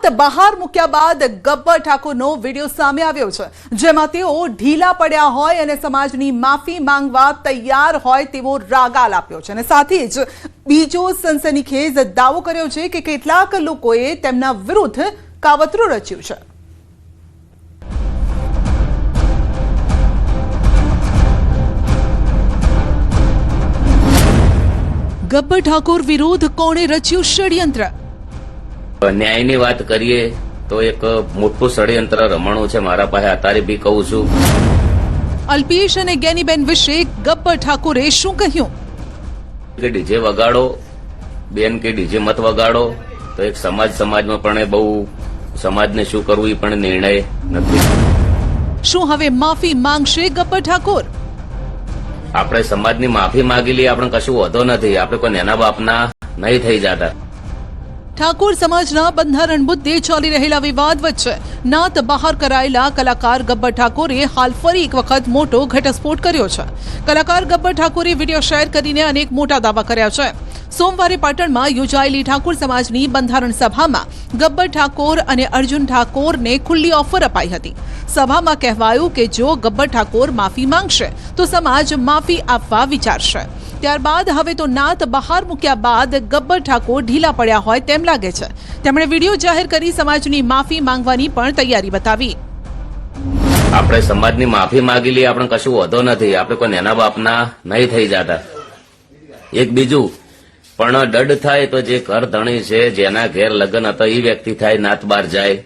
બહાર મૂક્યા બાદ ગબ્બર ઠાકોરનો વિડીયો સામે આવ્યો છે, જેમાં તેઓ ઢીલા પડ્યા હોય અને સમાજની માફી માંગવા તૈયાર હોય તેવો રાગાલ આપ્યો છે અને સાથે જ બીજો સનસનીખેજ દાવો કર્યો છે કે કેટલાક લોકોએ તેમના વિરુદ્ધ કાવતરું રચ્યું છે। ગબ્બર ઠાકોર વિરુદ્ધ કોણે રચ્યું ષડયંત્ર? ન્યાયની વાત કરીએ તો એક મોટું ષડયંત્ર રમણું છે મારા પાસે, અત્યારે બી કહું છું। અલ્પેશ અને ગેનીબેન વિશે ગબ્બર ઠાકોરે શું કહ્યું? કે ડીજે વગાડો બેન, કે ડીજે મત વગાડો, તો એક સમાજમાં પણ બહુ સમાજને શું કરવું એ પણ નિર્ણય નથી। શું હવે માફી માંગશે ગબ્બર ઠાકોર? આપણે સમાજની માફી માંગી લઈએ, આપણે કશું વધો નથી, આપણે કોઈ નેના બાપના નહીં થઈ જતા। ઠાકોર સમાજના બંધારણ મુદ્દે ચાલી રહેલા વિવાદ વચ્ચે નાત બહાર કરાયેલા કલાકાર ગબ્બર ઠાકોરે હાલ ફરી એક વખત મોટો ઘટસ્ફોટ કર્યો છે। કલાકાર ગબ્બર ઠાકોરે વિડીયો શેર કરીને અનેક મોટા દાવા કર્યા છે। સોમવારે પાટણમાં યોજાયેલી ઠાકોર સમાજની બંધારણ સભામાં ગબ્બર ઠાકોર અને અર્જુન ઠાકોરને ખુલ્લી ઓફર અપાઈ હતી। સભામાં કહેવાયું કે જો ગબ્બર ઠાકોર માફી માંગશે તો સમાજ માફી આપવા વિચારશે। ત્યારબાદ હવે તો નાત બહાર મૂક્યા બાદ ગબ્બર ઠાકોર ઢીલા પડ્યા હોય તેમ લાગે છે। તેમણે વિડીયો જાહેર કરી સમાજની માફી માંગવાની પણ તૈયારી બતાવી। આપણે સમાજની માફી માંગી લઈએ, આપણે કશું વધો નથી, આપણે કોઈ નેના બાપના નહીં થઈ જતા। એક બીજું પણ દડ થાય તો જે ઘર ધણી છે, જેના ઘેર લગ્ન હતા એ વ્યક્તિ થાય નાત બાર જાય,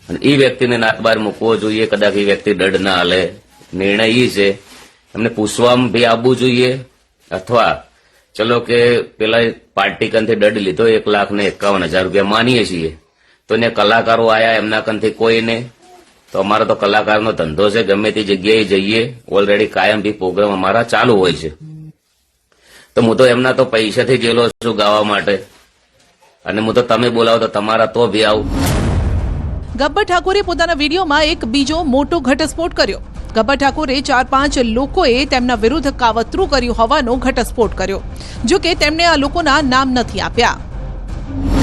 અને એ વ્યક્તિને નાત બાર મૂકવો જોઈએ। કદાચ એ વ્યક્તિ દડ ના હાલે, નિર્ણય એ છે, એમને પૂછવામાં બી આવવું જોઈએ, અથવા ચલો કે પેલા પાર્ટી કંથી દડ લીધો 1,51,000 રૂપિયા માનીએ છીએ, તો એને કલાકારો આયા એમના કંથી કોઈને, તો અમારો તો કલાકારનો ધંધો છે, ગમે તે જગ્યાએ જઈએ, ઓલરેડી કાયમ બી પ્રોગ્રામ અમારા ચાલુ હોય છે, તો હું તો એમના તો પૈસાથી જેલો છું ગાવા માટે, અને હું તો તમે બોલાવો તો તમારા તો બી આવું। ગબ્બર ઠાકોરે પોતાના વિડીયોમાં એક બીજો મોટો ઘટસ્ફોટ કર્યો। ગબ્બર ઠાકોરે 4-5 લોકોએ તેમના વિરુદ્ધ કાવતરું કર્યું હોવાનો ઘટસ્ફોટ કર્યો, જો કે તેમણે આ લોકોના નામ નથી આપ્યા।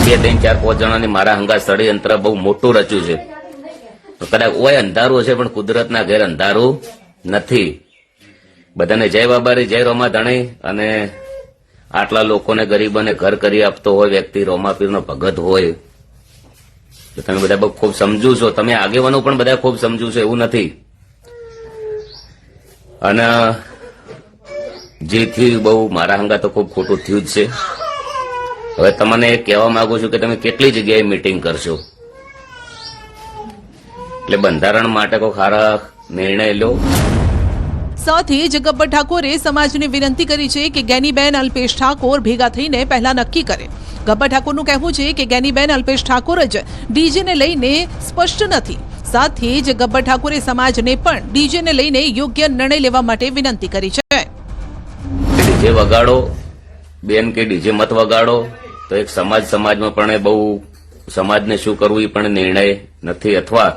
2, 3, 4, 5 જણાની મારા હંગા ષડયંત્ર બહુ મોટું રચ્યું છે, તો કદાચ ઓય અંધારું હશે પણ કુદરતના ઘેર અંધારું નથી। બધાને જય બાબારી, જય રોમા ધણી। અને આટલા લોકોને ગરીબોને ઘર કરી આપતો હોય વ્યક્તિ, રોમાપીરનો ભગત હોય, તો તમે બધા બહુ ખૂબ સમજુ છો, તમે આગેવાનો પણ બધા ખૂબ સમજુ છો, એવું નથી। અને જેથી બહુ મારા હંગા તો ખૂબ ખોટું થયું જ છે। હવે તમને કહેવા માંગુ છું કે તમે કેટલી જગ્યાએ મીટિંગ કરશો, એટલે બંધારણ માટે કોઈ સારા નિર્ણય લો। સાથે જ ગબ્બર ઠાકોરે સમાજને વિનંતી કરી છે કે ગેનીબેન અલ્પેશ ઠાકોર ભેગા થઈને પહેલા નક્કી કરે। ગબ્બર ઠાકોરનું કહેવું છે કે ગેનીબેન અલ્પેશ ઠાકોર જ ડીજેને લઈને સ્પષ્ટ નથી। સાથે જ ગબ્બર ઠાકોરે સમાજને પણ ડીજેને લઈને યોગ્ય નિર્ણય લેવા માટે વિનંતી કરી છે। ડીજે વગાડો બેન, કે ડીજે મત વગાડો, તો એક સમાજમાં પણ બહુ સમાજને શું કરવું એ પણ નિર્ણય નથી, અથવા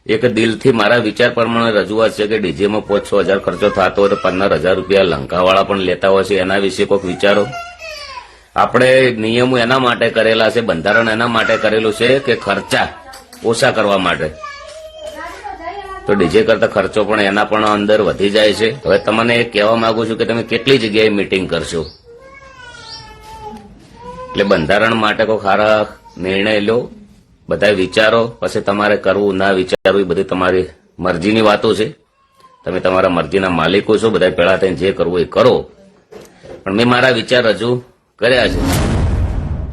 એક દિલથી મારા વિચાર પ્રમાણે રજૂઆત છે કે ડીજેમાં 5-6 હજાર ખર્ચો થતો હોય તો 15,000 રૂપિયા લંકાવાળા પણ લેતા હોય છે, એના વિશે કોઈક વિચારો। આપણે નિયમો એના માટે કરેલા છે, બંધારણ એના માટે કરેલું છે કે ખર્ચા ઓછા કરવા માટે, તો ડીજે કરતા ખર્ચો પણ એના પણ અંદર વધી જાય છે। હવે તમને કહેવા માંગુ છું કે તમે કેટલી જગ્યાએ મીટિંગ કરશો, એટલે બંધારણ માટે કોઈ સારા નિર્ણય લો, બધા વિચારો, પછી તમારે કરવું ના વિચારવું એ બધી તમારી મરજીની વાતો છે। તમે તમારા મરજીના માલિકો છો, બધા પેલા થઈને જે કરવું એ કરો, પણ મેં મારા વિચાર રજૂ કર્યા છે।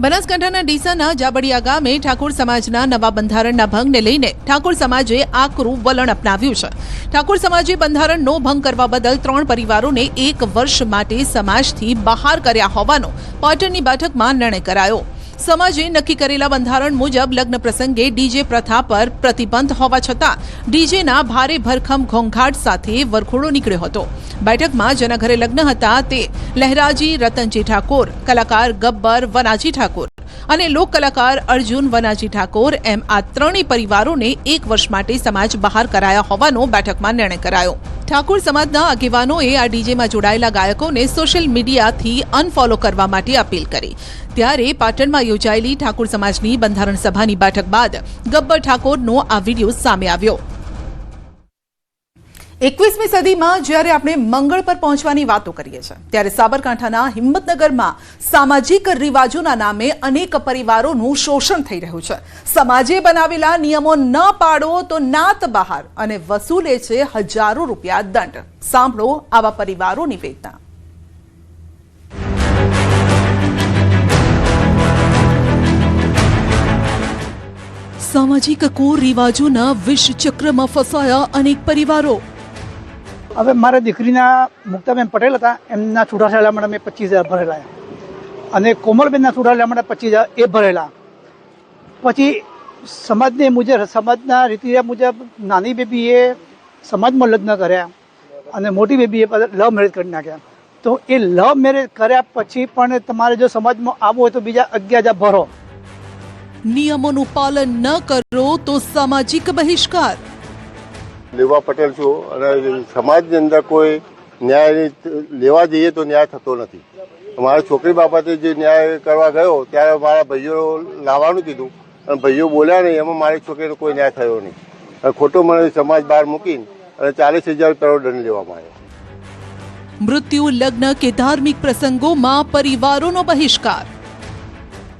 બનાસકાંઠાના ડીસાના જાબડિયા ગામે ઠાકોર સમાજના નવા બંધારણના ભંગને લઈને ઠાકોર સમાજે આકરું વલણ અપનાવ્યું છે। ઠાકોર સમાજે બંધારણનો ભંગ કરવા બદલ 3 પરિવારોને 1 વર્ષ માટે સમાજથી બહાર કર્યા હોવાનો પાટણની બેઠકમાં નિર્ણય કરાયો। સમાજે નક્કી કરેલા બંધારણ મુજબ લગ્ન પ્રસંગે ડીજે પ્રથા પર પ્રતિબંધ હોવા છતાં ડીજેના ભારે ભરખમ ઘોંઘાટ સાથે વરઘોડો નીકળ્યો હતો। બેઠકમાં જેના ઘરે લગ્ન હતા તે લહેરાજી રતનજી ઠાકોર, કલાકાર ગબ્બર વનાજી ઠાકોર અને લોક કલાકાર અર્જુન વનાજી ઠાકોર એમ આ ત્રણેય પરિવારોને 1 વર્ષ માટે સમાજ બહાર કરાયા હોવાનો બેઠકમાં નિર્ણય કરાયો। ઠાકોર સમાજના આગેવાનોએ આ ડીજેમાં જોડાયેલા ગાયકોને સોશિયલ મીડિયાથી અનફોલો કરવા માટે અપીલ કરી. ત્યારે પાટણમાં યોજાયેલી ઠાકોર સમાજની બંધારણ સભાની બેઠક બાદ ગબ્બર ઠાકોરનો આ વિડીયો સામે આવ્યો. 21મી સદીમાં જ્યારે આપણે મંગળ પર પહોંચવાની વાતો કરીએ છીએ ત્યારે સાબરકાંઠાના હિંમતનગરમાં સામાજિક રિવાજોના નામે અનેક પરિવારોનું શોષણ થઈ રહ્યું છે. સમાજે બનાવેલા નિયમો ન પાડો તો નાત બહાર અને વસૂલે છે હજારો રૂપિયા દંડ. સાંભળો આવા પરિવારોની વેદના. સામાજિક કુરિવાજોના વિષ ચક્રમાં ફસાયા અનેક પરિવારો. હવે મારા દીકરીના મુક્તાબેન પટેલ હતા, એમના છૂટાછેડા માટે મેં 25,000 ભરેલા અને કોમલબેનના છૂટાછેડા માટે 25,000 એ ભરેલા. પછી સમાજને મુજબ, સમાજના રીતિ મુજબ નાની બેબીએ સમાજમાં લગ્ન કર્યા અને મોટી બેબીએ લવ મેરેજ કરી નાખ્યા. તો એ લવ મેરેજ કર્યા પછી પણ તમારે જો સમાજમાં આવવું હોય તો બીજા 11,000 ભરો. નિયમોનું પાલન ન કરો તો સામાજિક બહિષ્કાર. લેવા પટેલ છું અને સમાજની અંદર કોઈ ન્યાય લેવા જઈએ તો ન્યાય થતો નથી. મારી છોકરી બાબતે જે ન્યાય કરવા ગયો ત્યારે મારા ભાઈઓ લાવવાનું કીધું અને ભાઈઓ બોલ્યા નહીં, એમાં મારી છોકરીનો કોઈ ન્યાય થયો નહીં. અને ખોટો મને સમાજ બહાર મૂકીને અને 40,000 કરોડ દંડ લેવામાં આવ્યો. મૃત્યુ, લગ્ન કે ધાર્મિક પ્રસંગોમાં પરિવારોનો બહિષ્કાર.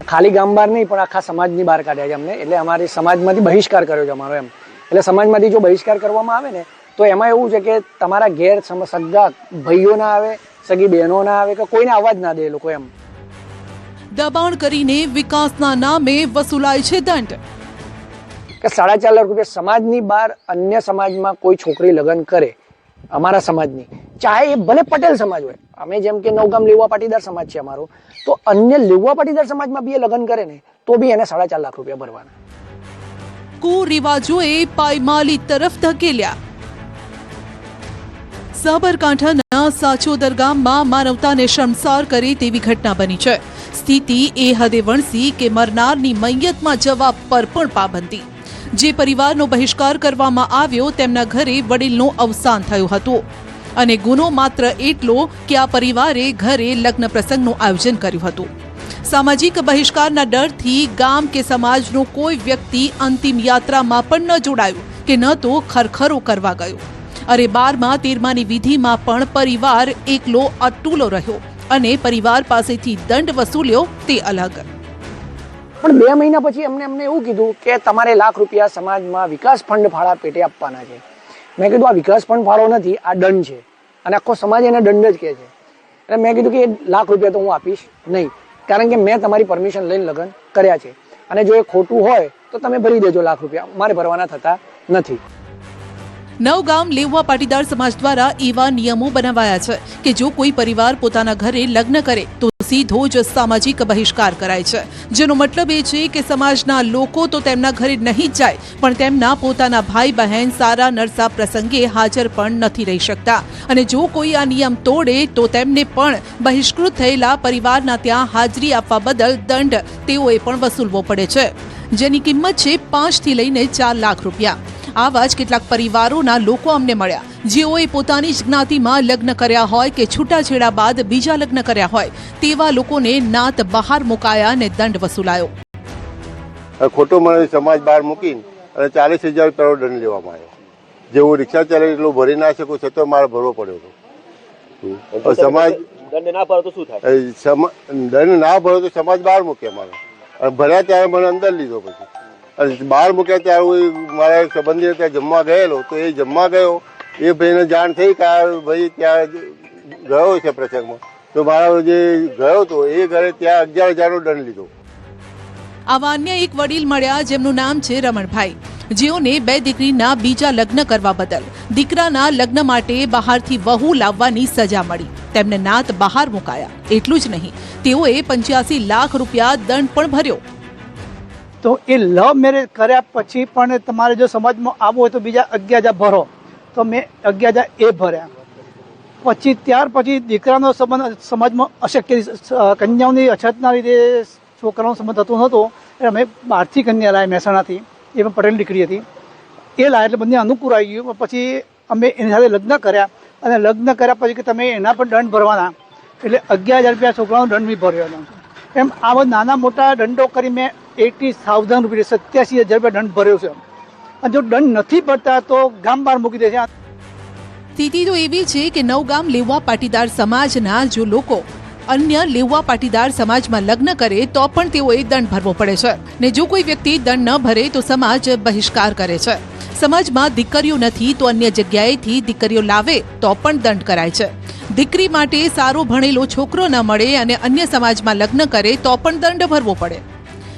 ખાલી ગામ બહાર નહીં પણ આખા સમાજની બહાર કાઢ્યા છે અમને. એટલે અમારી સમાજમાંથી બહિષ્કાર કર્યો છે અમારો એમ. એટલે સમાજમાંથી જો બહિષ્કાર કરવામાં આવે ને તો એમાં એવું છે કે તમારા ઘેર સગા ભાઈઓ ના આવે, સગી બહેનો ના આવે કે કોઈને અવાજ ના દે એ લોકો એમ. દબાણ કરીને વિકાસના નામે વસૂલાય છે દંડ. કે 4.5 લાખ રૂપિયા સમાજની બહાર અન્ય સમાજમાં કોઈ છોકરી લગ્ન કરે, અમારા સમાજની, ચાહે એ ભલે પટેલ સમાજ હોય, અમે જેમ કે નવગામ લેવા પાટીદાર સમાજ છે અમારો, તો અન્ય લેવા પાટીદાર સમાજમાં બી એ લગ્ન કરે ને તો બી એને 4.5 લાખ રૂપિયા ભરવાના. કુરિવાજોએ પાયમાલી તરફ ધકેલ્યા. સાબરકાંઠાના સાચોદર ગામમાં માનવતાને શર્મસાર કરે તેવી ઘટના બની છે. સ્થિતિ એ હદે વણસી કે મરનારની મૈયતમાં જવા પર પણ પાબંદી. જે પરિવારનો બહિષ્કાર કરવામાં આવ્યો તેમના ઘરે વડીલનું અવસાન થયું હતું અને ગુનો માત્ર એટલો કે આ પરિવારે ઘરે લગ્ન પ્રસંગનું આયોજન કર્યું હતું. સામાજિક બહિષ્કારના ડરથી ગામ કે સમાજનો કોઈ વ્યક્તિ અંતિમ યાત્રામાં પણ ન જોડાયું કે ન તો ખરખરો કરવા ગયો. અરે 12મા 13માની વિધિમાં પણ પરિવાર એકલો અટૂલો રહ્યો અને પરિવાર પાસેથી દંડ વસૂલ્યો તે અલગ. પણ 2 મહિના પછી અમને એવું કીધું કે તમારે લાખ રૂપિયા સમાજમાં વિકાસ ફંડ ફાળા પેટે આપવાના છે. મેં કીધું આ વિકાસ ફંડ ફાળો નથી, આ દંડ છે અને આખો સમાજ એને દંડ જ કહે છે. એટલે મેં કીધું કે 1 લાખ રૂપિયા તો હું આપીશ નહીં, કારણ કે મેં તમારી પરમિશન લઈને લગ્ન કર્યા છે અને જો એ ખોટું હોય તો તમે ભરી દેજો ₹1 લાખ, મારે ભરવાના થતા નથી. નવગામ લેવા પાટીદાર સમાજ દ્વારા એવા નિયમો બનાવાયા છે કે જો કોઈ પરિવાર પોતાના ઘરે લગ્ન કરે તો સીધો જ સામાજિક બહિષ્કાર કરાય છે, જેનો મતલબ એ છે કે સમાજના લોકો તો તેમના ઘરે નહીં જાય પણ તેમના પોતાના ભાઈ બહેન સારા નરસા પ્રસંગે હાજર પણ નથી રહી શકતા. અને જો કોઈ આ નિયમ તોડે તો તેમને પણ બહિષ્કૃત થયેલા પરિવારના ત્યાં હાજરી આપવા બદલ દંડ તેઓએ પણ વસૂલવો પડે છે, જેની કિંમત છે 5 થી લઈને 4 લાખ રૂપિયા. આવા જ કેટલાક પરિવારોના લોકો અમને મળ્યા જેઓએ પોતાની જ જ્ઞાતિમાં લગ્ન કર્યા હોય કે છૂટાછેડા બાદ બીજા લગ્ન કર્યા હોય તેવા લોકોને નાત બહાર મુકાયા અને દંડ વસૂલાયો. ખોટો મને સમાજ બહાર મૂકીને અને 40,000 કરોડ દંડ લેવામાં આવ્યો. જે હું રિક્ષા ચલાવી એટલું ભરી ના શકું છતાં મારે ભરવો પડ્યો હતો. સમાજ દંડ ના ભરો તો શું થાય? દંડ ના ભરો તો સમાજ બહાર મૂકે અમારે. ભર્યા ત્યારે મને અંદર લીધો, પછી બહાર મૂક્યા ત્યારે હું મારા એક સંબંધી ત્યાં જમવા ગયેલો, તો એ જમવા ગયો, એ ભાઈને જાણ થઈ કે આ ભાઈ ત્યાં ગયો છે પ્રસંગમાં, તો મારા જે ગયો હતો એ ઘરે ત્યાં 11,000નો દંડ લીધો. આવા અન્ય એક વડીલ મળ્યા જેમનું નામ છે રમણભાઈ, જેઓને 2 દીકરીના બીજા લગ્ન કરવા બદલ દીકરાના લગ્ન માટે બહારથી વહુ લાવવાની સજા મળી. તેમને નાત બહાર મુકાયા. એટલું જ નહીં, તેઓએ 85 લાખ રૂપિયા દંડ પણ ભર્યો. તો એ લવ મેરેજ કર્યા પછી પણ તમારે જો સમાજમાં આવવું હોય તો બીજા 11,000 ભરો. તો મેં 11,000 એ ભર્યા. પછી ત્યાર પછી દીકરાનો સંબંધ સમાજમાં અશક્ય, કન્યાઓની અછતના લીધે છોકરાનો સંબંધ થતો નહોતો, એટલે અમે બહારથી કન્યા લાવ્યા મહેસાણાથી, એ પણ પટેલ દીકરી હતી, એ લાવ્યા એટલે બંને અનુકૂળ આવી ગયું. પછી અમે એની સાથે લગ્ન કર્યા અને લગ્ન કર્યા પછી કે તમે એના પણ દંડ ભરવાના, એટલે 11,000 રૂપિયા છોકરાનો દંડ બી ભર્યો હતો. એમ આવા નાના મોટા દંડો કરી મેં 80,000 રૂપિયા 87,000 રૂપિયા દંડ ભર્યો છે. અને જો દંડ નથી ભરતા તો ગામ બહાર મૂકી દે છે. સ્થિતિ તો એવી છે કે નવગામ લેવા પાટીદાર સમાજના જો લોકો અન્ય લેવા પાટીદાર સમાજમાં લગ્ન કરે તો પણ તેઓએ દંડ ભરવો પડે છે ને જો કોઈ વ્યક્તિ દંડ ન ભરે તો સમાજ બહિષ્કાર કરે છે. સમાજમાં દીકરીઓ નથી તો અન્ય જગ્યાએથી દીકરીઓ લાવે તો પણ દંડ કરાય છે. દીકરી માટે સારો ભણેલો છોકરો ન મળે અને અન્ય સમાજમાં લગ્ન કરે તો પણ દંડ ભરવો પડે.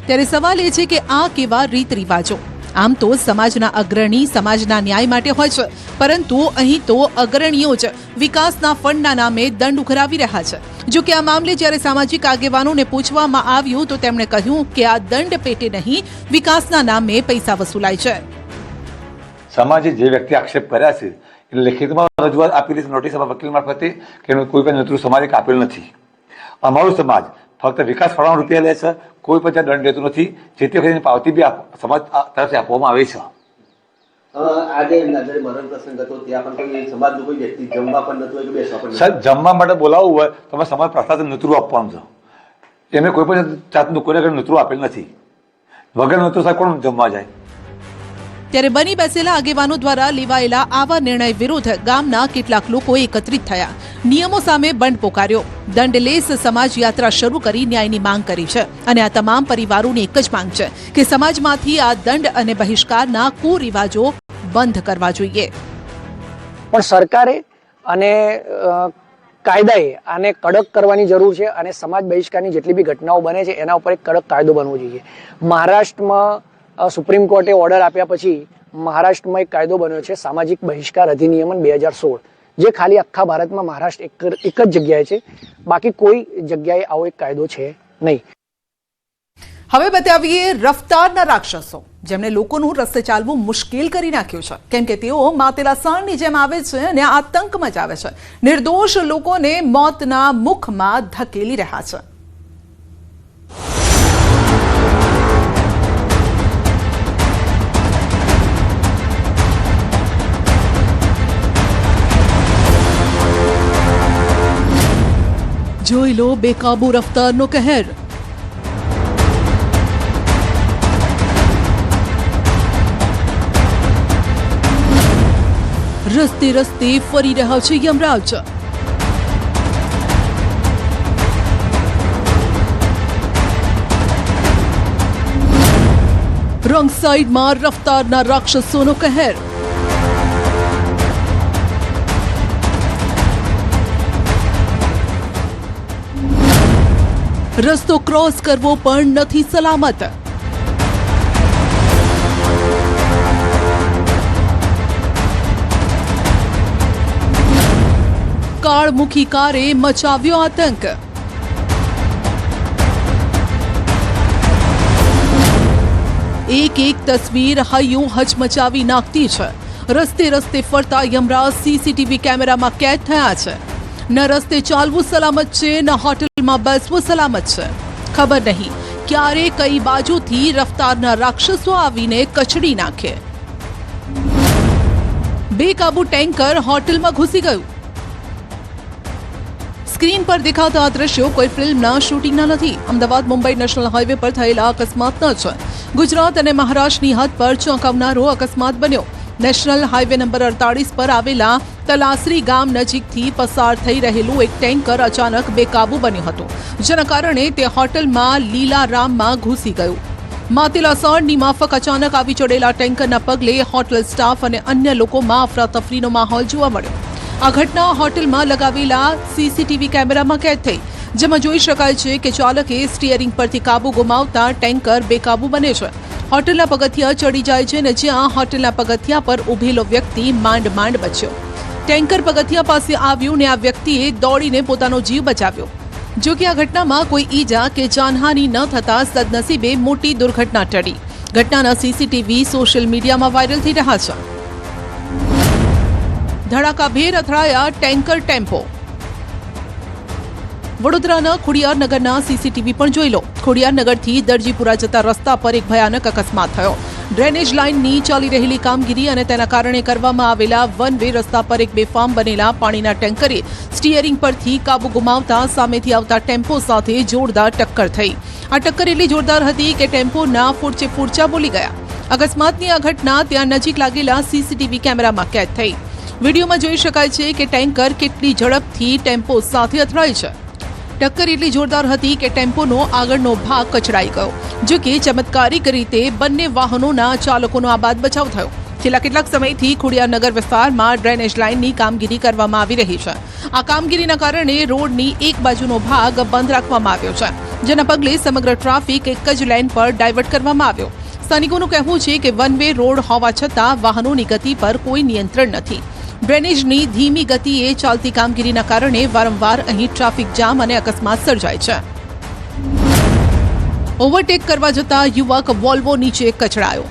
ત્યારે સવાલ એ છે કે આ કેવા રીત રિવાજો? આમ તો સમાજના અગ્રણી સમાજના ન્યાય માટે હોય છે, પરંતુ અહીં તો અગ્રણીઓ જ વિકાસના ફંડના નામે દંડ ઉઘરાવી રહ્યા છે. જો કે આ મામલે જ્યારે સામાજિક આગેવાનોને પૂછવામાં આવ્યું તો તેમણે કહ્યું કે આ દંડ પેટે નહીં, વિકાસના નામે પૈસા વસૂલાય છે. સમાજે જે વ્યક્તિ આક્ષેપ કર્યા છે એટલે લેખિતમાં રજૂઆત આપેલી નોટિસ વકીલ મારફતે કે કોઈ પણ નેતૃત્વ સમાજે આપેલ નથી. અમારું સમાજ ફક્ત વિકાસ ફળાનો રૂપિયા લે છે, કોઈ પણ ત્યાં દંડ લેતું નથી. જેથી કરીને પાવતી બી સમાજ તરફથી આપવામાં આવે છે. આજે નજરે મરણ પ્રસંગ હતો, ત્યાં પણ કોઈ સમાજનું કોઈ વ્યક્તિ જમવા પણ નતું હોય કે બેસવા પણ સાહેબ, જમવા માટે બોલાવવું હોય તો અમે સમાજ પ્રશાસન નેતૃત્વ આપવાનું છે. એમને કોઈ પણ જાતનું કોઈ નેતૃત્વ આપેલ નથી. વગર નેતૃત્વ સાહેબ કોણ જમવા જાય? ત્યારે બની બેસેલા આગેવાનો દ્વારા લેવાયેલા આવા નિર્ણય વિરુદ્ધ ગામના કેટલાક લોકો એકત્રિત થયા, નિયમો સામે બંધ પોકાર્યો, દંડલેસ સમાજ યાત્રા શરૂ કરી ન્યાયની માંગ કરી છે. અને આ તમામ પરિવારોની એક જ માંગ છે કે સમાજમાંથી આ દંડ અને બહિષ્કારના કુરિવાજો બંધ કરવા જોઈએ. પણ સરકારે અને કાયદાએ આને કડક કરવાની જરૂર છે અને સમાજ બહિષ્કારની જેટલી બી ઘટનાઓ બને છે એના ઉપર એક કડક કાયદો બનવો જોઈએ. મહારાષ્ટ્રમાં સુપ્રીમ કોર્ટે ઓર્ડર આપ્યા પછી મહારાષ્ટ્રમાં એક કાયદો બન્યો છે સામાજિક બહિષ્કાર અધિનિયમન 2016, જે ખાલી આખા ભારતમાં મહારાષ્ટ્ર એક જ જગ્યાએ છે, બાકી કોઈ જગ્યાએ આવો એક કાયદો છે નહીં. હવે બતાવીએ રફતારના રાક્ષસો, જેમણે લોકોનું રસ્તે ચાલવું મુશ્કેલ કરી નાખ્યું છે, કેમ કે તેઓ માતેલા સાણની જેમ આવે છે અને આતંક મચાવે છે. નિર્દોષ લોકોને મોતના મુખમાં ધકેલી રહ્યા છે. જોઈ લો બેકાબુ રફતારનો કહેર. રસ્તે રસ્તે ફરી રહ્યા છે યમરાજ. રોંગ સાઈડમાં રફતારના રાક્ષસોનો કહેર. રસ્તો ક્રોસ કરવો પણ નથી સલામત. કાળમુખી કારે મચાવ્યો આતંક. એક એક તસવીર હૈયું હચમચાવી નાખતી છે. રસ્તે રસ્તે ફરતા યમરાજ સીસીટીવી કેમેરામાં કેદ થયા છે. ન રસ્તે ચાલવું સલામત છે, ન હોટલમાં બેસવું સલામત છે. ખબર નહીં ક્યારે કઈ બાજુથી રફતારના રાક્ષસો આવીને કચડી નાખે. બેકાબુ ટેન્કર હોટલમાં ઘૂસી ગયું. સ્ક્રીન પર દેખાતા આ દ્રશ્યો કોઈ ફિલ્મના શૂટિંગના નથી. અમદાવાદ મુંબઈ નેશનલ હાઈવે પર થયેલા અકસ્માતના છે. ગુજરાત અને મહારાષ્ટ્રની હદ પર ચોંકાવનારો અકસ્માત બન્યો. નેશનલ હાઈવે નંબર 48 પર આવેલા તલાસરી ગામ નજીકથી પસાર થઈ રહેલું એક ટેન્કર અચાનક બેકાબુ બન્યું હતું, જેના કારણે તે હોટલમાં લીલારામમાં ઘૂસી ગયું. માતેલા સાણની માફક અચાનક આવી ચડેલા ટેન્કરના પગલે હોટલ સ્ટાફ અને અન્ય લોકોમાં અફરાતફરીનો માહોલ જોવા મળ્યો. આ ઘટના હોટલમાં લગાવેલા સીસીટીવી કેમેરામાં કેદ થઈ, જેમાં જોઈ શકાય છે કે ચાલકે સ્ટીયરિંગ પરથી કાબુ ગુમાવતા ટેન્કર બેકાબુ બને છે. હોટલના પગથિયા ચડી જાય છે અને જ્યાં હોટલના પગથિયા પર ઉભેલો વ્યક્તિ માંડ માંડ બચ્યો. ટેન્કર પગથિયા પાસે આવ્યું ને આ વ્યક્તિએ દોડીને પોતાનો જીવ બચાવ્યો. જો કે આ ઘટનામાં કોઈ ઈજા કે જાનહાનિ ન થતા સદનસીબે મોટી દુર્ઘટના ટળી. ઘટનાના સીસીટીવી સોશિયલ મીડિયામાં વાયરલ થઈ રહ્યા છે. ધડાકાભેર અથડાયા ટેન્કર ટેમ્પો. વડોદરાના ખોડિયારનગરના સીસીટીવી પણ જોઈ લો. ખોડિયારનગરથી દરજીપુરા જતા રસ્તા પર એક ભયાનક અકસ્માત થયો. ડ્રેનેજ લાઇનની ચાલી રહેલી કામગીરી અને તેના કારણે કરવામાં આવેલા વન વે રસ્તા પર એક બેફામ બનેલા પાણીના ટેન્કરે સ્ટીયરિંગ પરથી કાબુ ગુમાવતા સામેથી આવતા ટેમ્પો સાથે જોરદાર ટક્કર થઈ. આ ટક્કર એટલી જોરદાર હતી કે ટેમ્પોના ફૂરચે ફૂરચા બોલી ગયા. અકસ્માતની આ ઘટના ત્યાં નજીક લાગેલા સીસીટીવી કેમેરામાં કેદ થઈ. વિડીયોમાં જોઈ શકાય છે કે ટેન્કર કેટલી ઝડપથી ટેમ્પો સાથે અથડાય છે. ટક્કર એટલી જોરદાર હતી કે ટેમ્પોનો આગળનો ભાગ કચડાઈ ગયો. જો કે ચમત્કારિક રીતે બંને વાહનોના ચાલકોનો આબાદ બચાવ થયો. છેલ્લા કેટલાક સમયથી ખોડિયારનગર વિસ્તારમાં ડ્રેનેજ લાઇનની કામગીરી કરવામાં આવી રહી છે. આ કામગીરીના કારણે રોડની એક બાજુનો ભાગ બંધ રાખવામાં આવ્યો છે, જેના પગલે સમગ્ર ટ્રાફિક એક જ લાઇન પર ડાયવર્ટ કરવામાં આવ્યો. સ્થાનિકોનું કહેવું છે કે વન વે રોડ હોવા છતાં વાહનોની ગતિ પર કોઈ નિયંત્રણ નથી. ડ્રેનેજની ધીમી ગતિએ ચાલતી કામગીરીના કારણે વારંવાર અહીં ટ્રાફિક જામ અને અકસ્માત સર્જાય છે. ઓવરટેક કરવા જતા યુવક વોલ્વો નીચે કચડાયો.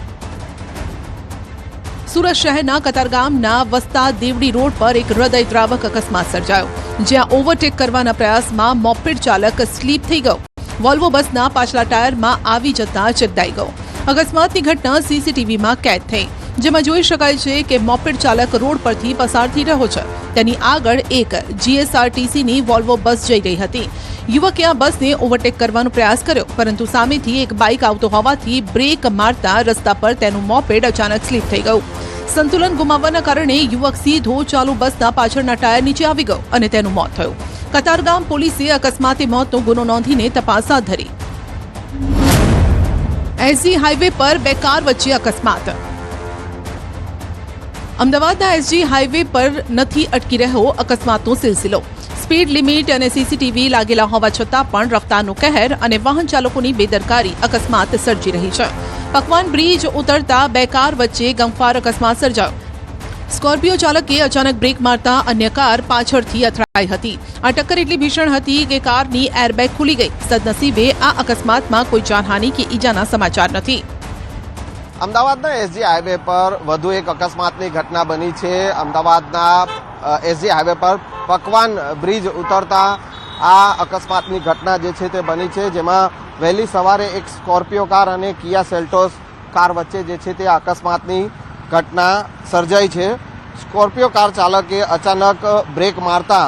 સુરત શહેરના કતારગામના વસ્તા દેવડી રોડ પર એક હૃદયદ્રાવક અકસ્માત સર્જાયો, જ્યાં ઓવરટેક કરવાના પ્રયાસમાં મોપેડ ચાલક સ્લીપ થઈ ગયો. વોલ્વો બસના પાછલા ટાયરમાં આવી જતા ચગદાઈ ગયો. અકસ્માતની ઘટના સીસીટીવીમાં કેદ થઈ, જેમાં જોઈ શકાય છે કે મોપેડ ચાલક રોડ પરથી પસાર થઈ રહ્યો છે. તેની આગળ એક જીએસઆરટીસીની વોલ્વો બસ જઈ રહી હતી. યુવકે આ બસને ઓવરટેક કરવાનો પ્રયાસ કર્યો, પરંતુ સામેથી એક બાઇક આવતો હોવાથી બ્રેક મારતા રસ્તા પર તેનું મોપેડ અચાનક સ્લીપ થઈ ગયું. સંતુલન ગુમાવવાના કારણે યુવક સીધો ચાલુ બસના પાછળના ટાયર નીચે આવી ગયો અને તેનું મોત થયું. કતારગામ પોલીસે અકસ્માતે મોતનો ગુનો નોંધીને તપાસ હાથ ધરી. એસજી હાઈવે પર બે કાર વચ્ચે અકસ્માત. અમદાવાદના એસજી હાઈવે પર નથી અટકી રહ્યો અકસ્માતનો સિલસિલો. સ્પીડ લિમિટ અને સીસીટીવી લાગેલા હોવા છતાં પણ રફતારનો કહેર અને વાહન ચાલકોની બેદરકારી અકસ્માત સર્જી રહી છે. પકવાન બ્રિજ ઉતરતા બે કાર વચ્ચે ગમખ્વાર અકસ્માત સર્જાયો. સ્કોર્પિયો ચાલકે અચાનક બ્રેક મારતા અન્ય કાર પાછળથી અથડાઈ હતી. આ ટક્કર એટલી ભીષણ હતી કે કારની એરબેગ ખુલી ગઈ. સદનસીબે આ અકસ્માતમાં કોઈ જાનહાનિ કે ઈજાના સમાચાર નથી. અમદાવાદના એસજી હાઈવે પર વધુ એક અકસ્માતની ઘટના બની છે. અમદાવાદના એસજી હાઈવે પર પકવાન બ્રિજ ઉતરતા આ અકસ્માતની ઘટના જે છે તે બની છે, જેમાં વહેલી સવારે એક સ્કોર્પિયો કાર અને કિયા સેલ્ટોસ કાર વચ્ચે જે છે તે અકસ્માતની ઘટના સર્જાઈ છે. સ્કોર્પિયો કાર ચાલકે અચાનક બ્રેક મારતા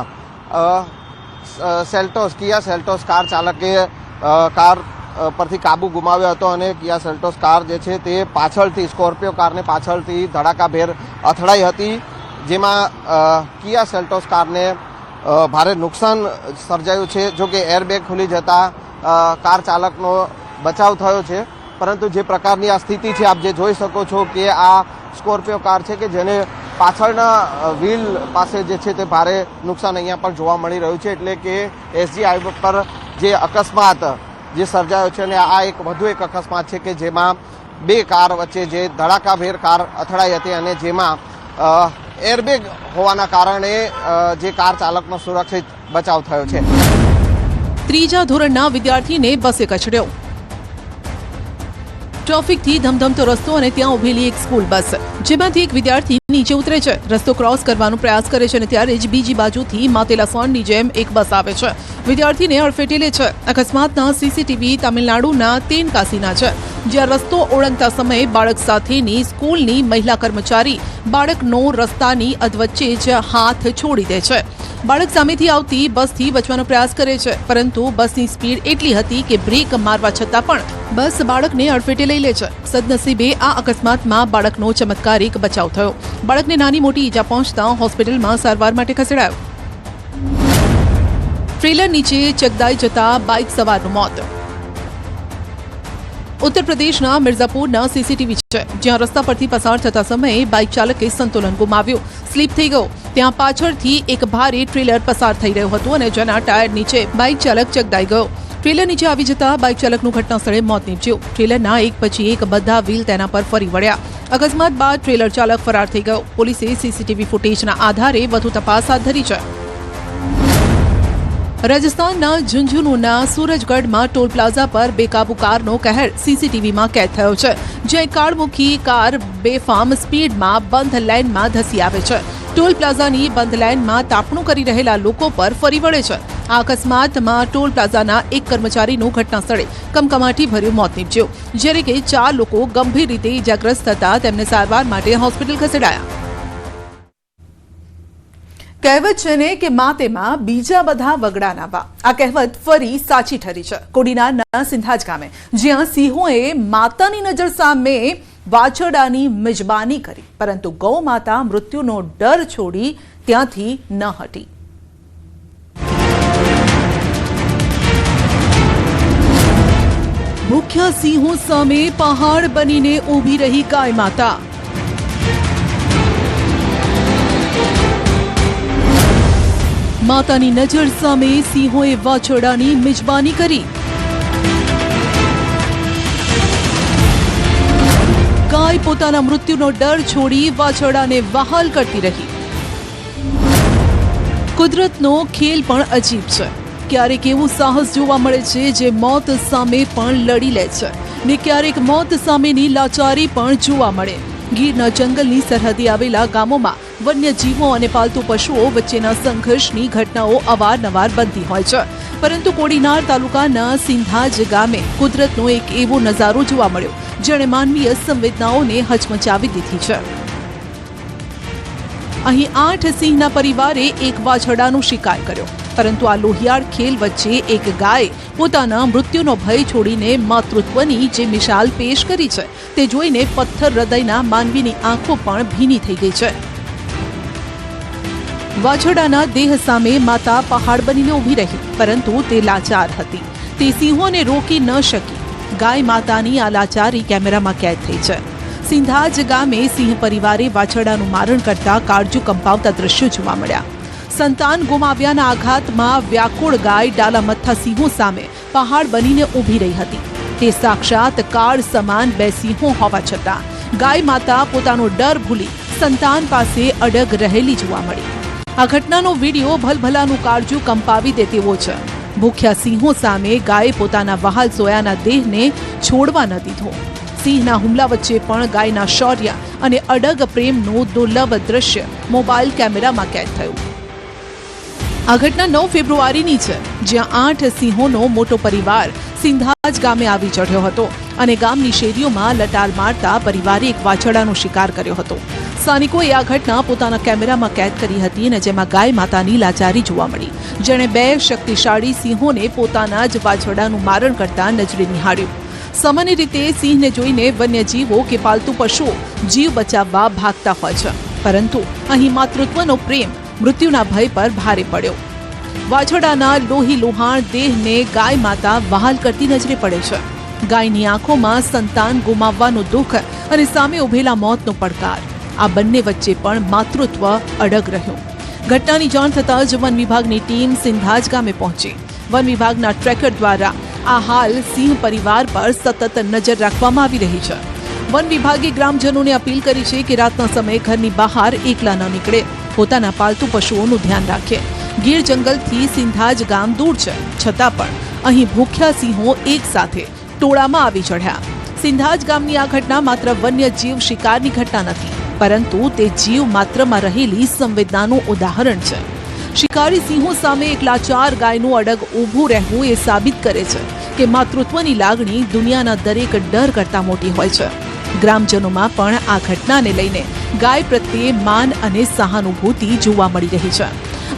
કિયા સેલ્ટોસ કાર ચાલકે કાર પરથી કાબુ ગુમાવ્યો હતો અને કિયા સેલ્ટોસ કાર જે છે તે પાછળથી સ્કોર્પિયો કારને પાછળથી ધડાકાભેર અથડાઈ હતી, જેમાં કિયા સેલ્ટોસ કારને ભારે નુકસાન સર્જાયું છે. જો કે એરબેગ ખુલી જતા કાર ચાલકનો બચાવ થયો છે, પરંતુ જે પ્રકારની આ સ્થિતિ છે આપ જે જોઈ શકો છો કે આ સ્કોર્પિયો કાર છે કે જેને પાછળના વ્હીલ પાસે જે છે તે ભારે નુકસાન અહીંયા પર જોવા મળી રહ્યું છે. એટલે કે એસજી હાઈવે પર જે અકસ્માત જે સર્જાયો છે અને આ એક વધુ એક અકસ્માત છે કે જેમાં બે કાર વચ્ચે જે ધડાકાભેર કાર અથડાઈ હતી અને જેમાં એરબેગ હોવાના કારણે જે કાર ચાલકનો સુરક્ષિત બચાવ થયો છે. ત્રીજા ધોરણના વિદ્યાર્થીને બસે કચડ્યો. ટ્રાફિકથી ધમધમતો રસ્તો અને ત્યાં ઉભેલી એક સ્કૂલ બસ, જેમાંથી એક વિદ્યાર્થી નીચે ઉતરે છે. રસ્તો ક્રોસ કરવાનો પ્રયાસ કરે છે અને ત્યારે જ બીજી બાજુથી માતેલા સોનની જેમ એક બસ આવે છે. વિદ્યાર્થીને અડફેટે લે છે. અકસ્માતના સીસીટીવી તામિલનાડુના તેનકાસીના છે, જ્યાં રસ્તો ઓળંગતા સમયે બાળક સાથેની સ્કૂલની મહિલા કર્મચારી બાળકનો રસ્તાની અધવચ્ચે જ હાથ છોડી દે છે. બાળક સામેથી આવતી બસથી બચવાનો પ્રયાસ કરે છે, પરંતુ બસની સ્પીડ એટલી હતી કે બ્રેક મારવા છતાં પણ બસ બાળકને અડફેટે લઈ લે છે. સદનસીબે આ અકસ્માતમાં બાળકનો ચમત્કારિક બચાવ થયો. બાળકને નાની મોટી ઈજા પહોંચતા હોસ્પિટલમાં સારવાર માટે ખસેડાયો. ટ્રેલર નીચે ચગદાઈ જતા બાઇક સવારનું મોત. ઉત્તર પ્રદેશના મિર્ઝાપુરના સીસીટીવી છે, જ્યાં રસ્તા પરથી પસાર થતા સમયે બાઇક ચાલકે સંતુલન ગુમાવ્યું, સ્લીપ થઈ ગયો. ત્યાં પાછળથી એક ભારે ટ્રેલર પસાર થઈ રહ્યું હતું અને જેના ટાયર નીચે બાઇક ચાલક ચગદાઈ ગયો. ટ્રેલર નીચે આવી જતા બાઇક ચાલકનું ઘટના સ્થળે મોત નીપજ્યું. ટ્રેલરના એક પછી એક બધા વ્હીલ તેના પર ફરી વળ્યા. અકસ્માત બાદ ટ્રેલર ચાલક ફરાર થઈ ગયો. પોલીસે સીસીટીવી ફૂટેજના આધારે વધુ તપાસ હાથ ધરી છે. રાજસ્થાનના ઝુંઝુનુના સૂરજગઢમાં ટોલ પ્લાઝા પર બેકાબુ કારનો કહેર સીસીટીવીમાં કેદ થયો છે, જ્યાં કાળમુખી કાર બેફામ સ્પીડમાં બંધ લાઇનમાં ધસી આવે છે. ટોલ પ્લાઝાની બંધ લાઇનમાં તાપણું કરી રહેલા લોકો પર ફરી વળે છે. આ અકસ્માતમાં ટોલ પ્લાઝાના એક કર્મચારીનું ઘટના સ્થળે કમકમાટી ભર્યું મોત નીપજ્યું, જ્યારે કે 4 લોકો ગંભીર રીતે ઇજાગ્રસ્ત થતા તેમને સારવાર માટે હોસ્પિટલ ખસેડાયા. કહેવત છે ને કે માતેમાં બીજા બધા વગડાના વા. આ કહેવત ફરી સાચી ઠરી છે કોડીનારના સિંધાજ ગામે, જ્યાં સિંહોએ માતાની નજર સામે વાછરડાની મિજબાની કરી, પરંતુ ગૌ માતા મૃત્યુનો ડર છોડી ત્યાંથી ન હટી. ભૂખ્યા સિંહો સામે પહાડ બનીને ઊભી રહી ગાય માતા. માતાની નજર સામે સિંહોએ વાછરડાની મિજબાની કરી. ગાય પોતાના મૃત્યુનો ડર છોડી વાછરડાને વહાલ કરતી રહી. કુદરતનો ખેલ પણ અજીબ છે. ક્યારેક એવું સાહસ જોવા મળે છે જે મોત સામે પણ લડી લે છે, ને ક્યારેક મોત સામેની લાચારી પણ જોવા મળે. ગીરના જંગલની સરહદે આવેલા ગામોમાં વન્યજીવો અને પાલતુ પશુઓ વચ્ચેના સંઘર્ષની ઘટનાઓ અવારનવાર બનતી હોય છે, પરંતુ કોડીનાર તાલુકાના સિંધાજ ગામે કુદરતનો એક એવો નજારો જોવા મળ્યો જેણે માનવીય સંવેદનાઓને હચમચાવી દીધી છે. અહીં 8 સિંહના પરિવારે એક વાછરડાનો શિકાર કર્યો, પરંતુ આ લોહિયાળ ખેલ વચ્ચે એક ગાય પોતાના મૃત્યુનો ભય છોડીને માતૃત્વની જે મિસાલ પેશ કરી છે તે જોઈને પથ્થર હૃદયના માનવીની આંખો પણ ભીની થઈ ગઈ છે. વાછરડાના દેહ સામે માતા પહાડ બનીને ઊભી રહી, પરંતુ તે લાચાર હતી. તે સિંહોને રોકી ન શકી. ગાય માતાની આ લાચારી કેમેરામાં કેદ થઈ છે. સિંધાજ ગામે સિંહ પરિવારે વાછરડાનું મારણ કરતા કાળજુ કંપાવતા દ્રશ્યો જોવા મળ્યા. સંતાન ગુમાવ્યાના આઘાતમાં વ્યાકુળ ગાય ડાલામથ્થા સિંહો સામે પહાડ બનીને ઊભી રહી હતી. તે સાક્ષાત કાળ સમાન 2 સિંહો હોવા છતાં ગાય માતા પોતાનો ડર ભૂલી સંતાન પાસે અડગ રહેલી જોવા મળી. આ ઘટનાનો વિડીયો ભલભલાનું કાળજુ કંપાવી દે તેવો છે. ભૂખ્યા સિંહો સામે ગાયે પોતાના વહાલ સોયાના દેહને છોડવા ન દીધો. સિંહના હુમલા વચ્ચે પણ ગાયના શૌર્ય અને અડગ પ્રેમનું દુર્લભ દ્રશ્ય મોબાઈલ કેમેરામાં કેદ થયું. આ ઘટના 9 ફેબ્રુઆરીની છે, જ્યાં 8 સિંહોનો મોટો પરિવાર સિંધાજ ગામે આવી ચઢ્યો હતો અને ગામની શેરીઓમાં લટાર મારતા પરિવારે એક વાછરડાનો શિકાર કર્યો હતો. સ્થાનિકોએ આ ઘટના પોતાના કેમેરામાં કેદ કરી હતી અને જેમાં ગાય માતાની લાચારી જોવા મળી, જેણે 2 શક્તિશાળી સિંહોને પોતાના જ વાછરડાનું મારણ કરતા નજરે નિહાળ્યું. સામાન્ય રીતે સિંહને જોઈને વન્યજીવો કે પાલતુ પશુઓ જીવ બચાવવા ભાગતા હોય છે, પરંતુ અહીં માતૃત્વનો પ્રેમ મૃત્યુના ભય પર ભારે પડ્યો. વાછરડાના લોહી લુહાણ દેહને ગાય માતા વહાલ કરતી નજરે પડે છે. ગાયની આંખોમાં સંતાન ગુમાવવાનું દુઃખ અને સામે ઉભેલા મોતનો પડકાર. આ બંને વચ્ચે પણ માતૃત્વ અડગ રહ્યું. ઘટનાની જાણ થતાં જ વન વિભાગની ટીમ સિંધાજ ગામે પહોંચી. વન વિભાગના ટ્રેકર દ્વારા આ હાલ સિંહ પરિવાર પર સતત નજર રાખવામાં આવી રહી છે. વન વિભાગે ગ્રામજનોને અપીલ કરી છે કે રાતના સમયે ઘરની બહાર એકલા ન નીકળે, પોતાના પાલતુ પશુઓનું ધ્યાન રાખે. ગીર જંગલથી સિંધાજ ગામ દૂર છે, છતાં પણ અહીં ભૂખ્યા સિંહો એક સાથે ટોળામાં આવી ચઢ્યા. સિંધાજ ગામની આ ઘટના માત્ર વન્ય જીવ શિકારની ઘટના નથી, પરંતુ તે જીવ માત્રમાં રહેલી સંવેદનાનું ઉદાહરણ છે. શિકારી સિંહો સામે એક લાચાર ગાયનું અડગ ઊભું રહેવું એ સાબિત કરે છે કે માતૃત્વની લાગણી દુનિયાના દરેક ડર કરતાં મોટી હોય છે. ગ્રામજનોમાં પણ આ ઘટનાને લઈને ગાય પ્રત્યે માન અને સહાનુભૂતિ જોવા મળી રહી છે.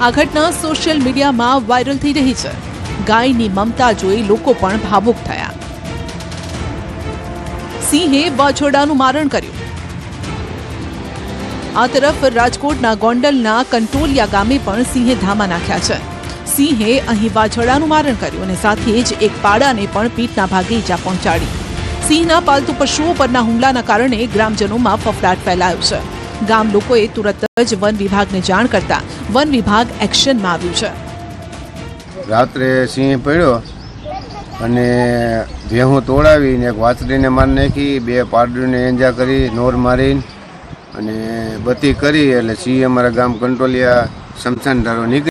આ ઘટના સોશિયલ મીડિયામાં વાયરલ થઈ રહી છે. ગાયની મમતા જોઈ લોકો પણ ભાવુક થયા. સિંહે વાછરડાનું મારણ કર્યું. આ તરફ રાજકોટના ગોંડલના કંટોલિયા ગામે પણ સિંહે ધામા નાખ્યા છે. સિંહે અહીં વાછરડાનું મારણ કર્યું અને સાથે જ એક પાડાને પણ પીઠના ભાગે ઈજા પહોંચાડી. સિંહના પાલતુ પશુઓ પરના હુમલાના કારણે ગ્રામજનોમાં ફફડાટ ફેલાયો છે. ગામ લોકોએ તુરત જ વન વિભાગને જાણ કરતા વન વિભાગ એક્શનમાં આવ્યું છે. રાત્રે સિંહ પડ્યો અને ભેહું તોડાવીને એક વાછડીને મારી નાખી, 2 પાડુને એંજા કરી, નોર મારીને અને બત્તી કરી એટલે સિંહ અમારા ગામ કંટોલિયા શમશાન ધારો નીકળી.